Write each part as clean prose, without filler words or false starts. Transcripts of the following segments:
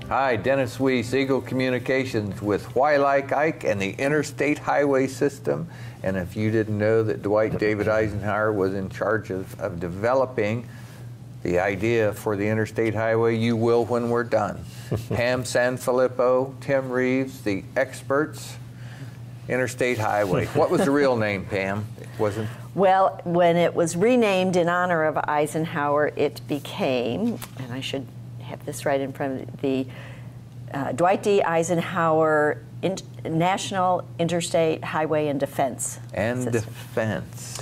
Hi, Dennis Weiss, Eagle Communications with Like Ike and the Interstate Highway System. And if you didn't know that Dwight David Eisenhower was in charge of developing the idea for the Interstate Highway, you will when we're done. Pam Sanfilippo, Tim Reeves, the experts, Interstate Highway. What was the real name, Pam? It wasn't. Well, when it was renamed in honor of Eisenhower, it became, and I should have this right in front of the Dwight D. Eisenhower National Interstate Highway and Defense System. Defense.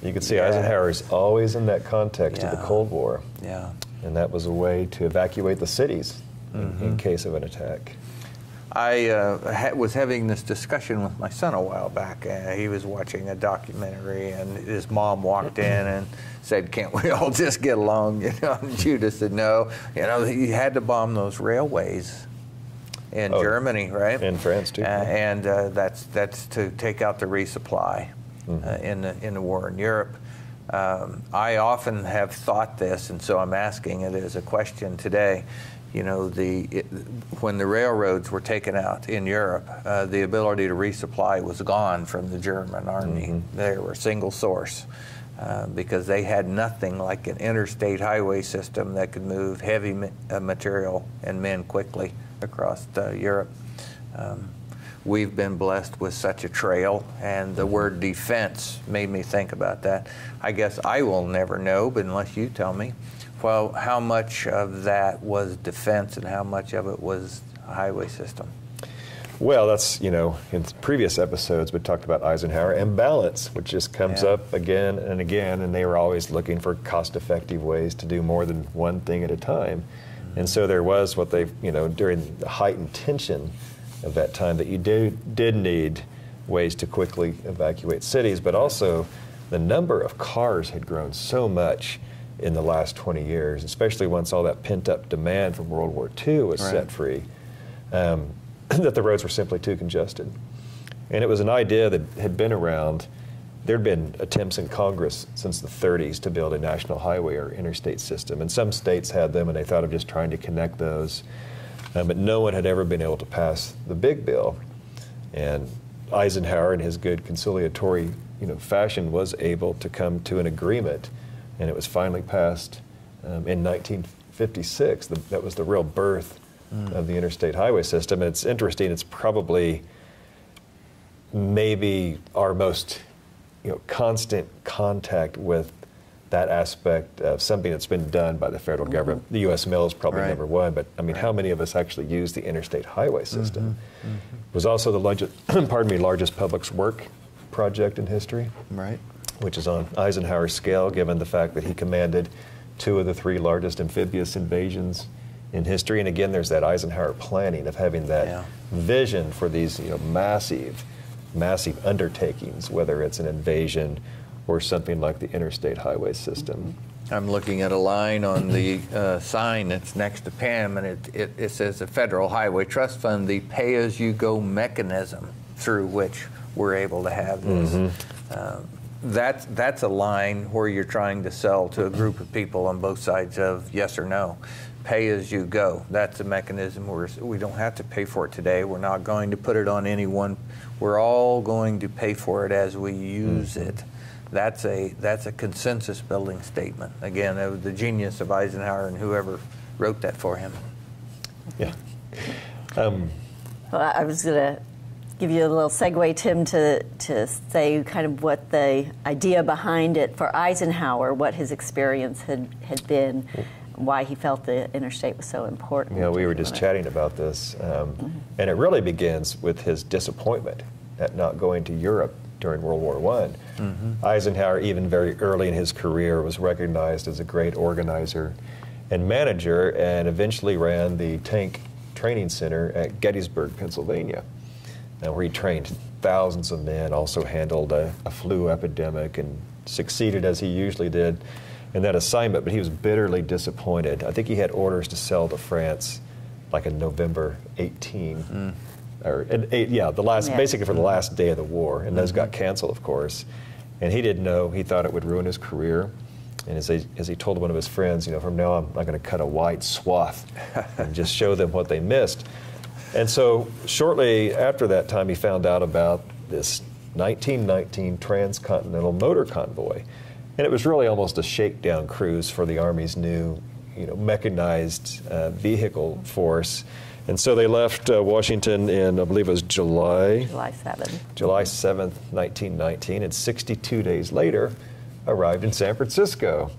You can see Eisenhower is always in that context of the Cold War. Yeah. And that was a way to evacuate the cities in case of an attack. I was having this discussion with my son a while back. He was watching a documentary, and his mom walked in and said, "Can't we all just get along?" You know, and Judah said, "No. You know, he had to bomb those railways in Germany, right? In France too. And that's to take out the resupply in the war in Europe." I often have thought this, and so I'm asking it as a question today. You know, when the railroads were taken out in Europe, the ability to resupply was gone from the German army. They were a single source because they had nothing like an interstate highway system that could move heavy material and men quickly across Europe. We've been blessed with such a trail, and the word defense made me think about that. I guess I will never know, but unless you tell me. Well, how much of that was defense and how much of it was a highway system? Well, that's, you know, in previous episodes we talked about Eisenhower and balance, which just comes up again and again, and they were always looking for cost-effective ways to do more than one thing at a time. And so there was what they, you know, during the heightened tension of that time, that you did need ways to quickly evacuate cities, but also the number of cars had grown so much in the last 20 years, especially once all that pent-up demand from World War II was set free, that the roads were simply too congested. And it was an idea that had been around. There'd been attempts in Congress since the 30s to build a national highway or interstate system, and some states had them, and they thought of just trying to connect those. But no one had ever been able to pass the big bill. And Eisenhower, in his good conciliatory fashion, was able to come to an agreement, and it was finally passed in 1956. That was the real birth of the interstate highway system. And it's interesting, it's probably maybe our most constant contact with that aspect of something that's been done by the federal government. The U.S. Mill is probably number one, but I mean, how many of us actually use the interstate highway system? It was also the largest public work project in history, which is on Eisenhower's scale, given the fact that he commanded 2 of the 3 largest amphibious invasions in history. And again, there's that Eisenhower planning of having that vision for these massive undertakings, whether it's an invasion or something like the interstate highway system. I'm looking at a line on the sign that's next to Pam, and it says the Federal Highway Trust Fund, the pay-as-you-go mechanism through which we're able to have this. That's a line where you're trying to sell to a group of people on both sides of yes or no. Pay as you go. That's a mechanism where we don't have to pay for it today. We're not going to put it on anyone. We're all going to pay for it as we use it. That's a consensus building statement. Again, it was the genius of Eisenhower and whoever wrote that for him. Yeah. Well, I was going to give you a little segue, Tim, to say kind of what the idea behind it for Eisenhower, what his experience had been, why he felt the interstate was so important. Yeah, we were just chatting about this, and it really begins with his disappointment at not going to Europe during World War I. Eisenhower, even very early in his career, was recognized as a great organizer and manager, and eventually ran the tank training center at Gettysburg, Pennsylvania, where he trained thousands of men, also handled a flu epidemic, and succeeded as he usually did in that assignment, but he was bitterly disappointed. I think he had orders to sell to France like in November 18, basically for the last day of the war, and those got canceled, of course. And he didn't know, he thought it would ruin his career. And as he told one of his friends, from now on, I'm going to cut a wide swath and just show them what they missed. And so shortly after that time, he found out about this 1919 transcontinental motor convoy. And it was really almost a shakedown cruise for the Army's new, mechanized vehicle force. And so they left Washington in, I believe it was July 7th. July 7th, 1919, and 62 days later arrived in San Francisco.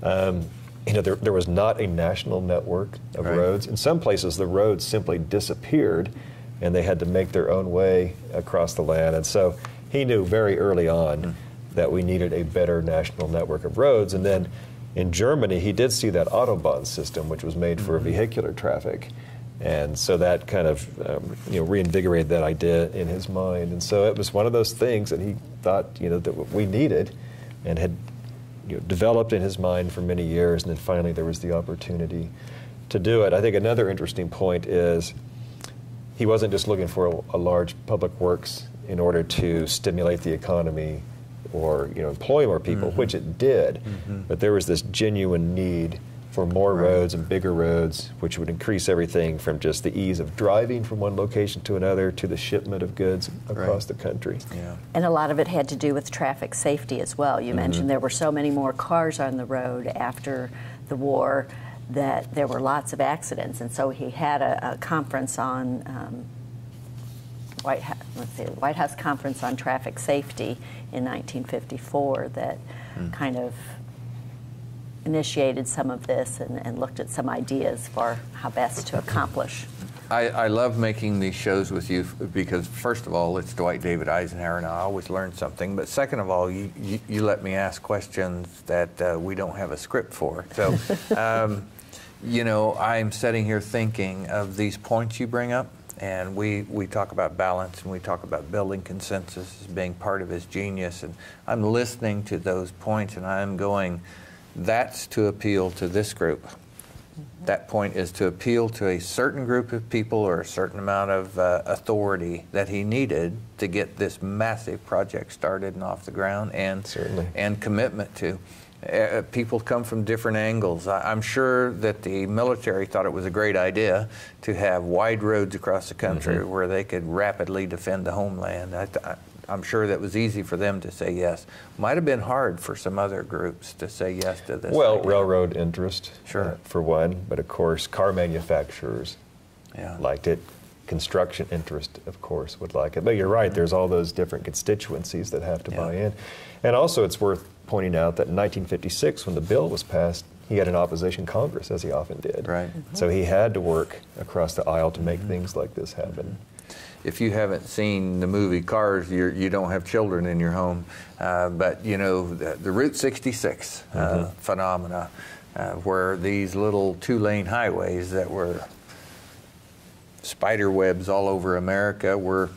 There was not a national network of roads. In some places, the roads simply disappeared, and they had to make their own way across the land. And so he knew very early on that we needed a better national network of roads. And then in Germany, he did see that Autobahn system, which was made for vehicular traffic. And so that kind of reinvigorated that idea in his mind. And so it was one of those things that he thought that we needed and had developed in his mind for many years, and then finally there was the opportunity to do it. I think another interesting point is he wasn't just looking for a large public works in order to stimulate the economy or employ more people, which it did, but there was this genuine need for more roads and bigger roads, which would increase everything from just the ease of driving from one location to another to the shipment of goods across the country. Yeah. And a lot of it had to do with traffic safety as well. You mentioned there were so many more cars on the road after the war that there were lots of accidents. And so he had a conference on White House Conference on Traffic Safety in 1954 that kind of initiated some of this and looked at some ideas for how best to accomplish. I love making these shows with you because, first of all, it's Dwight David Eisenhower, and I always learn something. But second of all, you let me ask questions that we don't have a script for. So, I'm sitting here thinking of these points you bring up, and we talk about balance, and we talk about building consensus as being part of his genius. And I'm listening to those points, and I'm going, that's to appeal to this group. That point is to appeal to a certain group of people or a certain amount of authority that he needed to get this massive project started and off the ground, and commitment to. People come from different angles. I'm sure that the military thought it was a great idea to have wide roads across the country where they could rapidly defend the homeland. I'm sure that was easy for them to say yes. Might have been hard for some other groups to say yes to this. Well, idea. Railroad interest, for one, but of course, car manufacturers liked it. Construction interest, of course, would like it. But you're right, there's all those different constituencies that have to buy in. And also, it's worth pointing out that in 1956, when the bill was passed, he had an opposition Congress, as he often did. Right. So he had to work across the aisle to make things like this happen. If you haven't seen the movie Cars, you don't have children in your home. But the Route 66 phenomena, where these little two-lane highways that were spider webs all over America were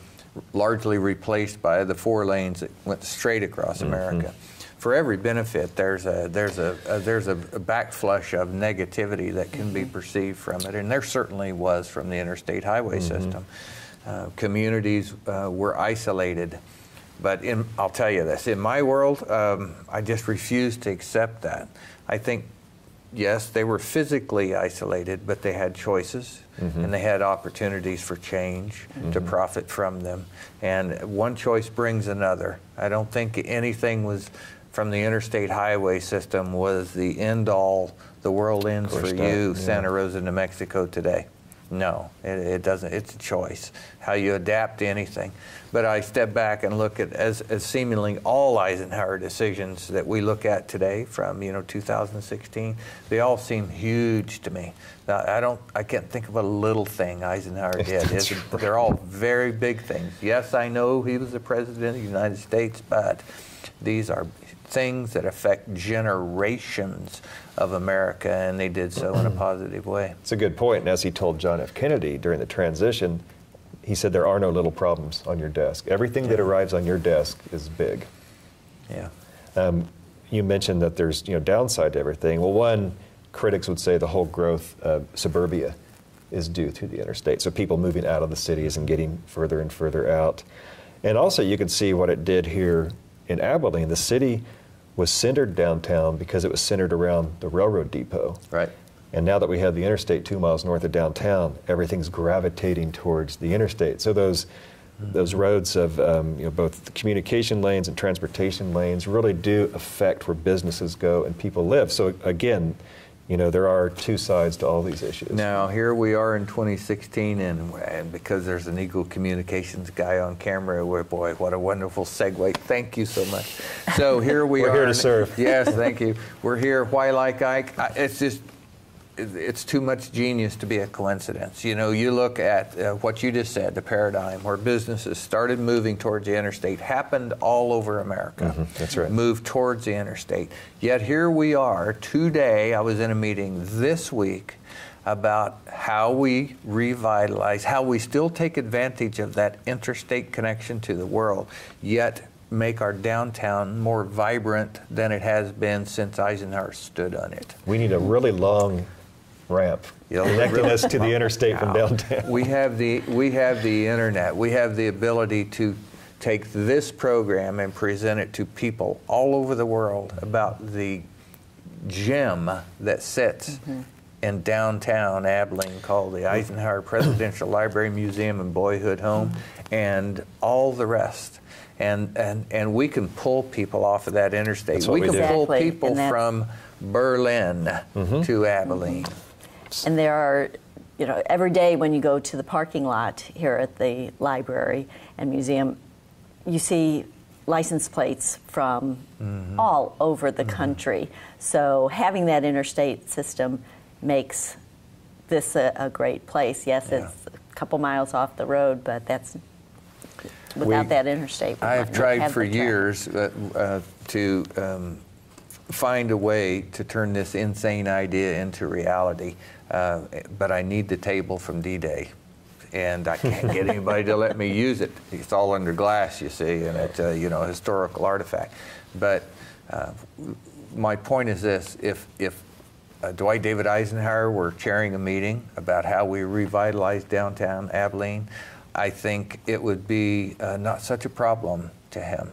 largely replaced by the 4 lanes that went straight across America. For every benefit, there's a backflush of negativity that can be perceived from it, and there certainly was from the Interstate Highway System. Communities were isolated, but I'll tell you this, in my world, I just refuse to accept that. I think, yes, they were physically isolated, but they had choices, and they had opportunities for change to profit from them, and one choice brings another. I don't think anything was from the Interstate Highway System was the end-all, the world ends for you, Santa Rosa, New Mexico today. No, it doesn't. It's a choice, how you adapt to anything. But I step back and look at as seemingly all Eisenhower decisions that we look at today from 2016, they all seem huge to me. Now, I can't think of a little thing Eisenhower did. They're all very big things. Yes, I know he was the president of the United States, but these are things that affect generations of America, and they did so in a positive way. It's a good point. And as he told John F. Kennedy during the transition, he said there are no little problems on your desk. Everything that arrives on your desk is big. Yeah. You mentioned that there's downside to everything. Well, one, critics would say the whole growth of suburbia is due to the interstate. So people moving out of the cities and getting further and further out. And also you could see what it did here in Abilene. The city was centered downtown because it was centered around the railroad depot. Right. And now that we have the interstate 2 miles north of downtown, everything's gravitating towards the interstate. So those roads of both the communication lanes and transportation lanes really do affect where businesses go and people live. So again, there are two sides to all these issues. Now, here we are in 2016, and because there's an Eagle Communications guy on camera, boy, what a wonderful segue. Thank you so much. So here we are. We're here to serve. Yes, thank you. We're here. Why Like Ike? It's too much genius to be a coincidence. You look at what you just said, the paradigm where businesses started moving towards the interstate, happened all over America. Mm-hmm, that's right. Moved towards the interstate. Yet here we are today. I was in a meeting this week about how we revitalize, how we still take advantage of that interstate connection to the world, yet make our downtown more vibrant than it has been since Eisenhower stood on it. We need a really long ramp connecting us to the interstate from downtown. We have the internet. We have the ability to take this program and present it to people all over the world about the gem that sits in downtown Abilene called the Eisenhower Presidential Library, Museum, and Boyhood Home, and all the rest. And we can pull people off of that interstate. We can pull people from Berlin to Abilene. And there are, every day when you go to the parking lot here at the library and museum, you see license plates from all over the country. So having that interstate system makes this a great place. Yes, it's a couple miles off the road, but that's without that interstate. I have tried for years to find a way to turn this insane idea into reality, but I need the table from D-Day, and I can't get anybody to let me use it. It's all under glass, you see, and it's a historical artifact. But my point is this: if Dwight David Eisenhower were chairing a meeting about how we revitalize downtown Abilene, I think it would be not such a problem to him.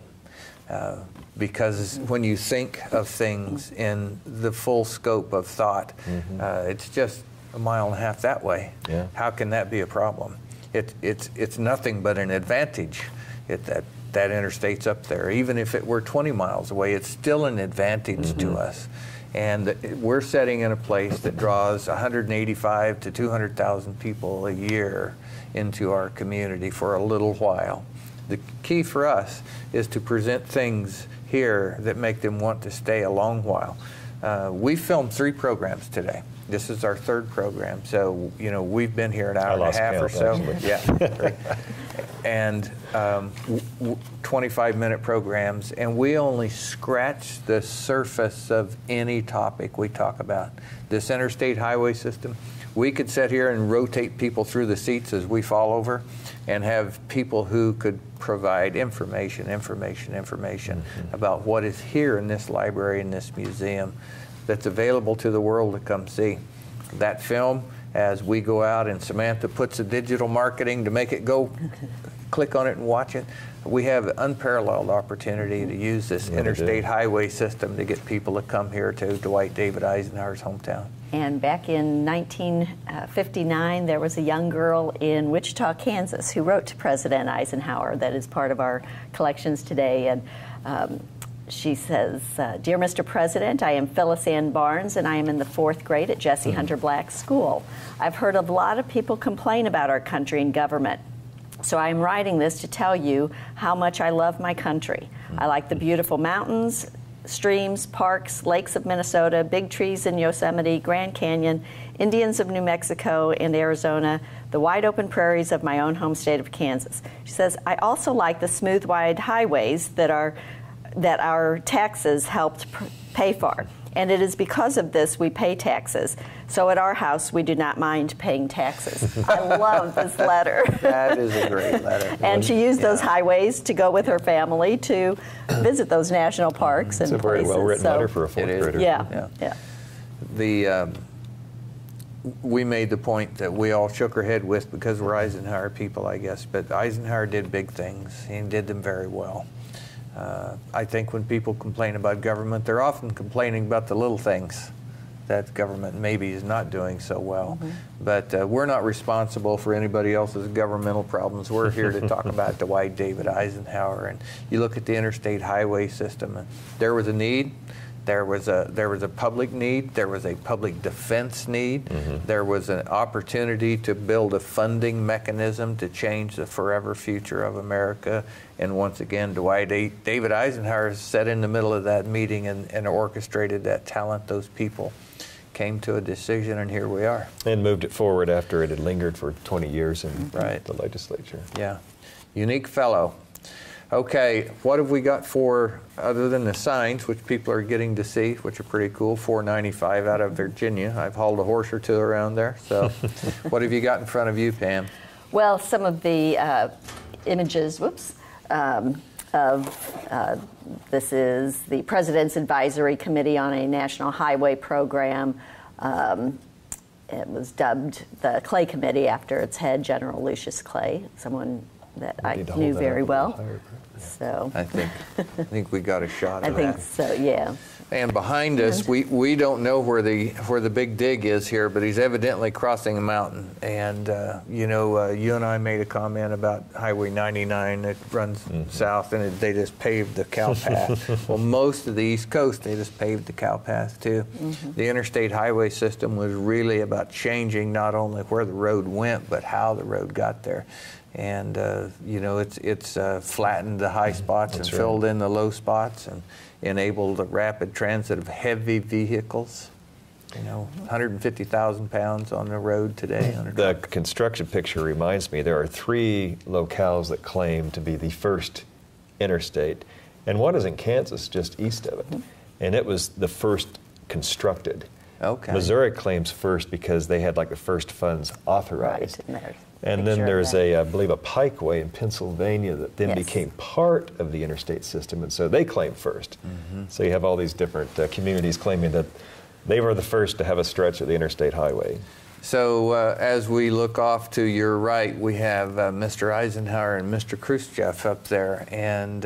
Because when you think of things in the full scope of thought, it's just a mile and a half that way. Yeah. How can that be a problem? It's nothing but an advantage that interstate's up there. Even if it were 20 miles away, it's still an advantage to us. And we're setting in a place that draws 185 to 200,000 people a year into our community for a little while. The key for us is to present things here that make them want to stay a long while. We filmed 3 programs today. This is our 3rd program, so we've been here an hour and a half or so. Yeah, and 25-minute programs, and we only scratch the surface of any topic we talk about. This Interstate Highway System, we could sit here and rotate people through the seats as we fall over and have people who could provide information about what is here in this library, in this museum, that's available to the world to come see. That film, as we go out and Samantha puts the digital marketing to make it go, click on it and watch it, we have unparalleled opportunity to use this interstate highway system to get people to come here to Dwight David Eisenhower's hometown. And back in 1959, there was a young girl in Wichita, Kansas, who wrote to President Eisenhower. That is part of our collections today. And she says, "Dear Mr. President, I am Phyllis Ann Barnes, and I am in the 4th grade at Jesse Hunter Black School. I've heard a lot of people complain about our country and government. So I am writing this to tell you how much I love my country. I like the beautiful mountains, streams, parks, lakes of Minnesota, big trees in Yosemite, Grand Canyon, Indians of New Mexico and Arizona, the wide open prairies of my own home state of Kansas." She says, "I also like the smooth, wide highways that our taxes helped pay for. And it is because of this we pay taxes. So at our house, we do not mind paying taxes." I love this letter. That is a great letter. And she used those highways to go with her family to visit those national parks and places. It's a very well-written letter for a 4th grader. Yeah. We made the point that we all shook our head with because we're Eisenhower people, I guess. But Eisenhower did big things. He did them very well. I think when people complain about government, they're often complaining about the little things that government maybe is not doing so well. But we're not responsible for anybody else's governmental problems. We're here to talk about Dwight David Eisenhower. And you look at the Interstate Highway System, and there was a need. There was a public need. There was a public defense need. There was an opportunity to build a funding mechanism to change the forever future of America. And once again, Dwight David Eisenhower sat in the middle of that meeting and orchestrated that talent. Those people came to a decision, and here we are. And moved it forward after it had lingered for 20 years in the legislature. Yeah, unique fellow. Okay, what have we got for, other than the signs, which people are getting to see, which are pretty cool, 495 out of Virginia. I've hauled a horse or two around there. So what have you got in front of you, Pam? Well, some of the images, this is the President's Advisory Committee on a National Highway Program. It was dubbed the Clay Committee after its head, General Lucius Clay, someone that I knew very well. So I think we got a shot of that. I think so, yeah. And behind us, we don't know where the big dig is here, but he's evidently crossing a mountain. And you and I made a comment about Highway 99 that runs south, and they just paved the cow path. Well, most of the East Coast, they just paved the cow path too. The Interstate Highway System was really about changing not only where the road went, but how the road got there. And it's flattened the high spots and filled in the low spots and enabled the rapid transit of heavy vehicles. 150,000 pounds on the road today. The construction picture reminds me there are 3 locales that claim to be the first interstate, and one is in Kansas, just east of it, and it was the first constructed. Okay. Missouri claims first because they had the first funds authorized. Right. And then there's I believe a Pikeway in Pennsylvania that then became part of the interstate system, and so they claim first. So you have all these different communities claiming that they were the first to have a stretch of the interstate highway. So as we look off to your right, we have Mr. Eisenhower and Mr. Khrushchev up there, and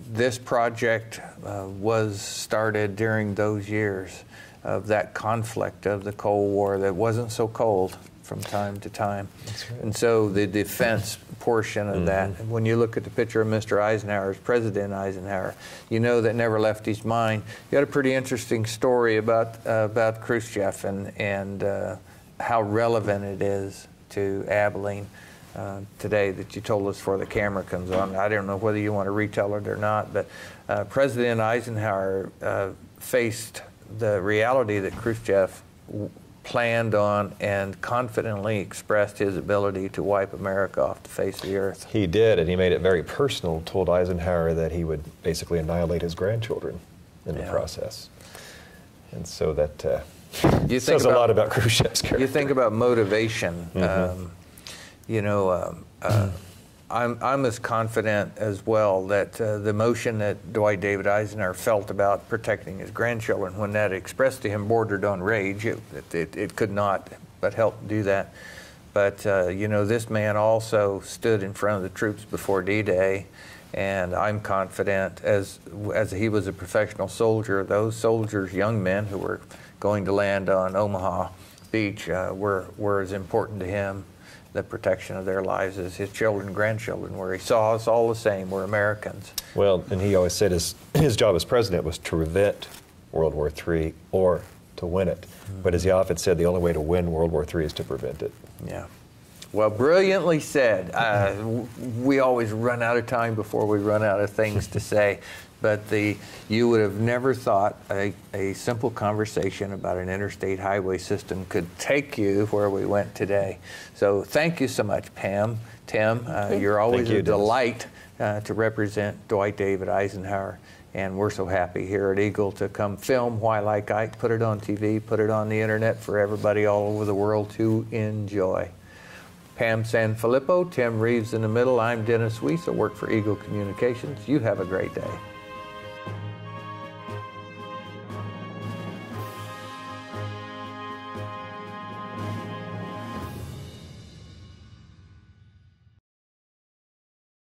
this project was started during those years of that conflict of the Cold War that wasn't so cold from time to time. That's right. And so the defense portion of that, when you look at the picture of Mr. Eisenhower as President Eisenhower, that never left his mind. You got a pretty interesting story about Khrushchev and how relevant it is to Abilene today that you told us before the camera comes on. I don't know whether you want to retell it or not, but President Eisenhower faced the reality that Khrushchev planned on and confidently expressed his ability to wipe America off the face of the earth. He did, and he made it very personal, told Eisenhower that he would basically annihilate his grandchildren in the process. And so that says a lot about Khrushchev's character. You think about motivation. I'm as confident as well that the emotion that Dwight David Eisenhower felt about protecting his grandchildren, when that expressed to him bordered on rage, it could not but help do that. But this man also stood in front of the troops before D-Day, and I'm confident, as he was a professional soldier, those soldiers, young men who were going to land on Omaha Beach, were as important to him, the protection of their lives, as his children and grandchildren were. He saw us all the same. We're Americans. Well, and he always said his job as president was to prevent World War III or to win it. But as he often said, the only way to win World War III is to prevent it. Yeah. Well, brilliantly said. We always run out of time before we run out of things to say. But you would have never thought a simple conversation about an interstate highway system could take you where we went today. So thank you so much, Pam. Tim, you're always a delight to represent Dwight David Eisenhower. And we're so happy here at Eagle to come film Why Like Ike, put it on TV, put it on the internet for everybody all over the world to enjoy. Pam Sanfilippo, Tim Reeves in the middle. I'm Dennis Weiss. I work for Eagle Communications. You have a great day.